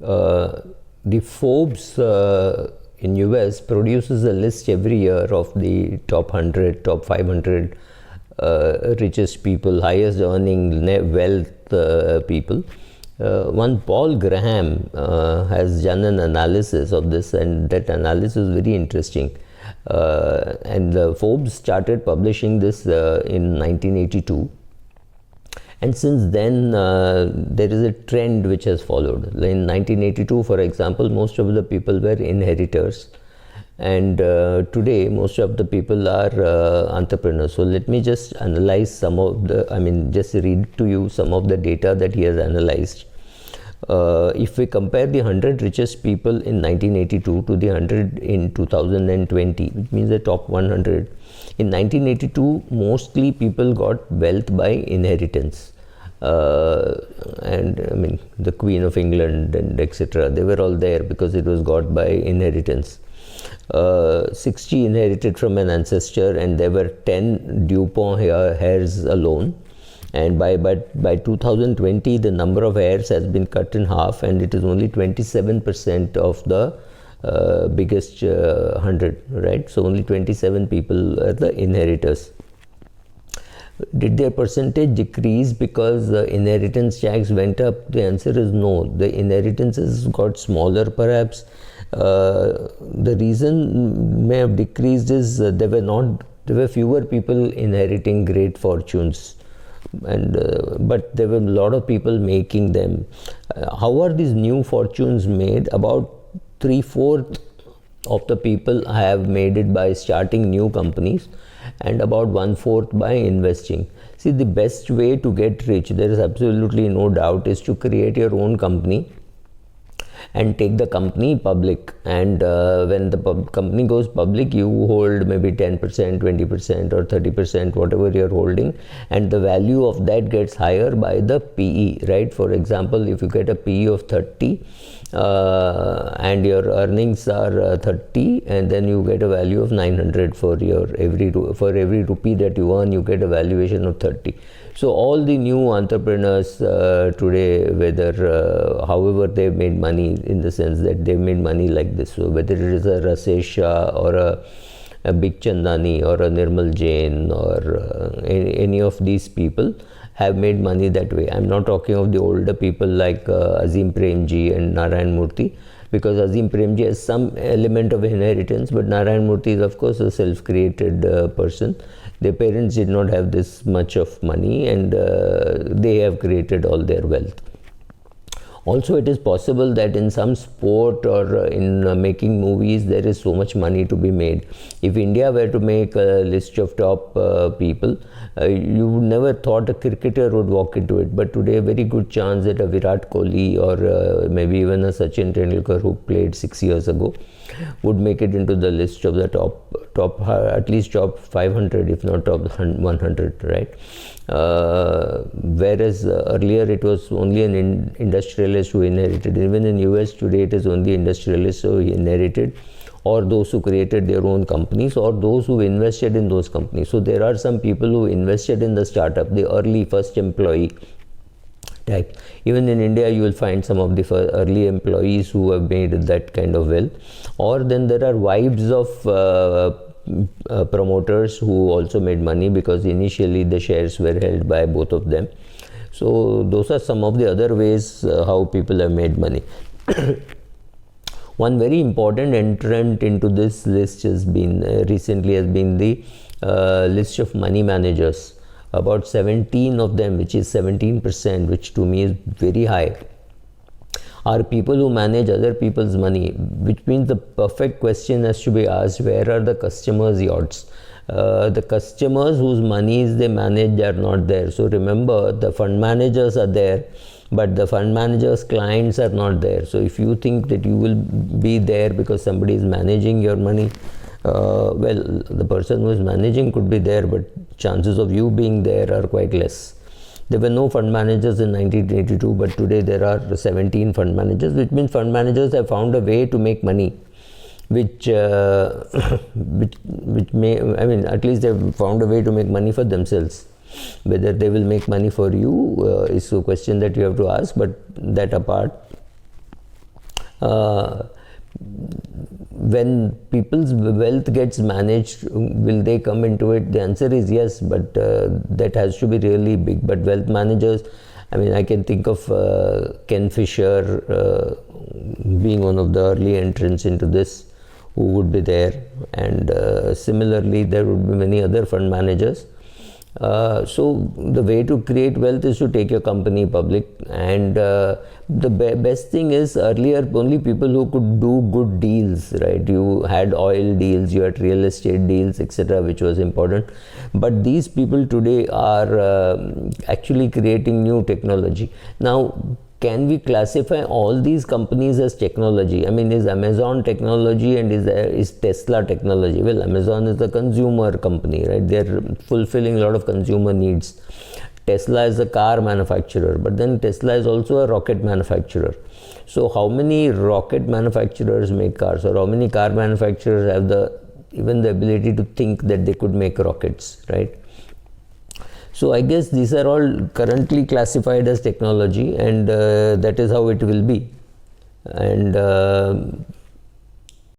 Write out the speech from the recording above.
Uh, the Forbes in US produces a list every year of the top 100, top 500 richest people, highest earning wealth people. One Paul Graham has done an analysis of this, and that analysis is very interesting. And Forbes started publishing this in 1982. And since then, there is a trend which has followed. In 1982, for example, most of the people were inheritors. And today, most of the people are entrepreneurs. So let me just analyze some of the, just read to you some of the data that he has analyzed. If we compare the 100 richest people in 1982 to the 100 in 2020, which means the top 100, in 1982, mostly people got wealth by inheritance. And the Queen of England and etc., they were all there because it was got by inheritance. 60 inherited from an ancestor, and there were 10 Dupont heirs alone. And by 2020, the number of heirs has been cut in half, and it is only 27% of the biggest 100, right? So only 27 people are the inheritors. Did their percentage decrease because the inheritance tax went up? The answer is no. The inheritances got smaller perhaps. The reason may have decreased is there were fewer people inheriting great fortunes, and but there were a lot of people making them. How are these new fortunes made? About 3/4 of the people have made it by starting new companies, and about 1/4 by investing. See, the best way to get rich, there is absolutely no doubt, is to create your own company and take the company public. And when the company goes public, you hold maybe 10%, 20% or 30%, whatever you're holding, and the value of that gets higher by the PE, right? For example, if you get a PE of 30 and your earnings are 30, and then you get a value of 900 for every rupee that you earn, you get a valuation of 30. So all the new entrepreneurs today, whether however they've made money, in the sense that they've made money like this, so whether it is a Rasesh Shah or a Big Chandani or a Nirmal Jain or any of these people have made money that way. I'm not talking of the older people like Azim Premji and Narayan Murthy, because Azim Premji has some element of inheritance, but Narayan Murthy is of course a self-created person. Their parents did not have this much of money, and they have created all their wealth. Also, it is possible that in some sport or in making movies, there is so much money to be made. If India were to make a list of top people, you would never thought a cricketer would walk into it. But today, a very good chance that a Virat Kohli or maybe even a Sachin Tendulkar, who played 6 years ago, would make it into the list of the top at least top 500, if not top 100, right? Whereas earlier it was only an industrialist who inherited. Even in US today, it is only industrialists who inherited, or those who created their own companies, or those who invested in those companies. So there are some people who invested in the startup, the early first employee type. Even in India, you will find some of the early employees who have made that kind of wealth. Or then there are wives of promoters who also made money, because initially the shares were held by both of them. So those are some of the other ways how people have made money. One very important entrant into this list has been recently the list of money managers. About 17 of them, which is 17%, which to me is very high, are people who manage other people's money, which means the perfect question has to be asked: where are the customers' yachts? The customers whose monies they manage are not there. So remember, the fund managers are there, but the fund managers' clients are not there. So if you think that you will be there because somebody is managing your money, well, the person who is managing could be there, but chances of you being there are quite less. There were no fund managers in 1982, but today there are 17 fund managers, which means fund managers have found a way to make money, which may, at least they've found a way to make money for themselves. Whether they will make money for you is a question that you have to ask, but that apart, When people's wealth gets managed, will they come into it? The answer is yes, but that has to be really big. But wealth managers, I mean, I can think of Ken Fisher being one of the early entrants into this, who would be there, and similarly there would be many other fund managers. So the way to create wealth is to take your company public, and the best thing is, earlier only people who could do good deals, right? You had oil deals, you had real estate deals, etc., which was important. But these people today are actually creating new technology. Now, can we classify all these companies as technology? I mean, is Amazon technology and is Tesla technology? Well, Amazon is a consumer company, right? They're fulfilling a lot of consumer needs. Tesla is a car manufacturer, but then Tesla is also a rocket manufacturer. So how many rocket manufacturers make cars, or how many car manufacturers have even the ability to think that they could make rockets, right? So I guess these are all currently classified as technology, and that is how it will be. And